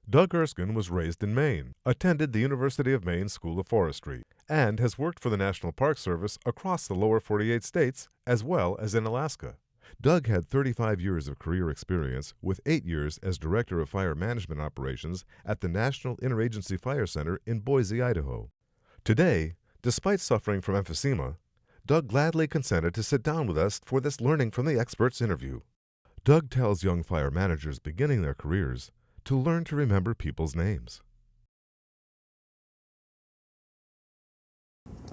Doug Erskine was raised in Maine, attended the University of Maine School of Forestry, and has worked for the National Park Service across the lower 48 states as well as in Alaska. Doug had 35 years of career experience with 8 years as Director of Fire Management Operations at the National Interagency Fire Center in Boise, Idaho. Today, despite suffering from emphysema, Doug gladly consented to sit down with us for this Learning from the Experts interview. Doug tells young fire managers beginning their careers to learn to remember people's names.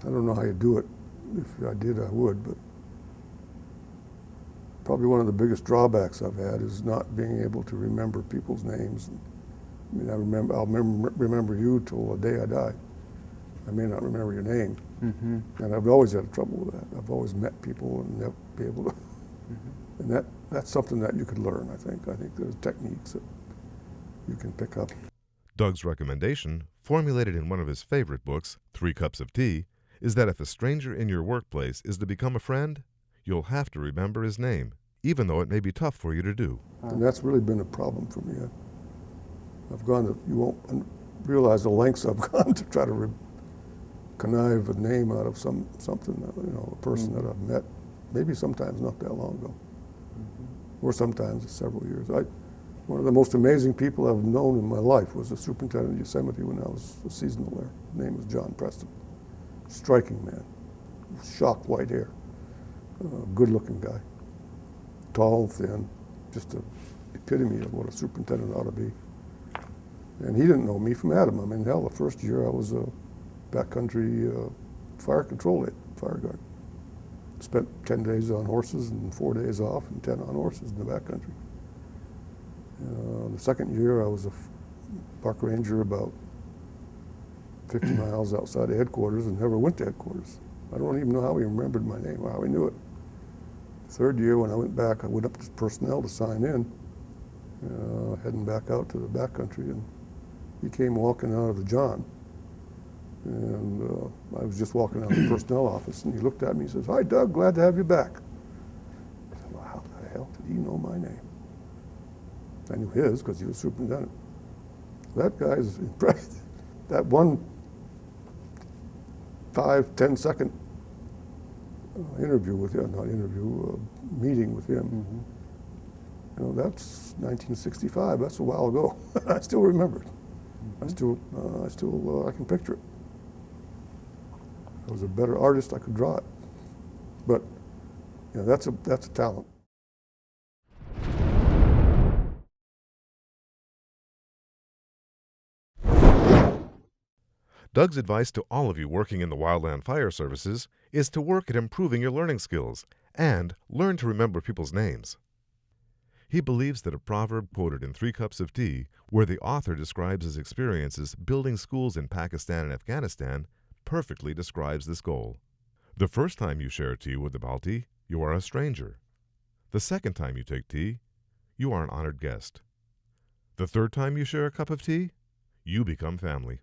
I don't know how you do it. If I did, I would, but probably one of the biggest drawbacks I've had is not being able to remember people's names. I mean, I'll remember you till the day I die. I may not remember your name. Mm-hmm. And I've always had trouble with that. I've always met people and never be able to. Mm-hmm. And that's something that you could learn, I think. I think there's techniques that you can pick up. Doug's recommendation, formulated in one of his favorite books, 3 Cups of Tea, is that if a stranger in your workplace is to become a friend, you'll have to remember his name, even though it may be tough for you to do. And that's really been a problem for me. I've gone to, you won't realize the lengths I've gone to try to connive a name out of something, a person mm-hmm. that I've met, maybe sometimes not that long ago, mm-hmm. or sometimes several years. One of the most amazing people I've known in my life was the superintendent of Yosemite when I was a seasonal there. His name was John Preston. Striking man, shock white hair, good-looking guy, tall and thin, just an epitome of what a superintendent ought to be. And he didn't know me from Adam. I mean, hell, the first year I was a backcountry fire control aide, fire guard. Spent 10 days on horses and 4 days off and 10 on horses in the backcountry. The second year I was a park ranger about 50 miles outside of headquarters and never went to headquarters. I don't even know how he remembered my name or how he knew it. Third year when I went back, I went up to personnel to sign in, heading back out to the backcountry, and he came walking out of the John. And I was just walking out of the personnel office, and he looked at me and says, "Hi, Doug, glad to have you back." I said, "Well, how the hell did he know my name?" I knew his because he was superintendent. That guy's impressed. That one 5-10 second interview with him, not interview, meeting with him. Mm-hmm. That's 1965. That's a while ago. I still remember it. Mm-hmm. I can picture it. I was a better artist. I could draw it, but that's a talent. Doug's advice to all of you working in the wildland fire services is to work at improving your learning skills and learn to remember people's names. He believes that a proverb quoted in 3 Cups of Tea, where the author describes his experiences building schools in Pakistan and Afghanistan, perfectly describes this goal. The first time you share tea with the Balti, you are a stranger. The second time you take tea, you are an honored guest. The third time you share a cup of tea, you become family.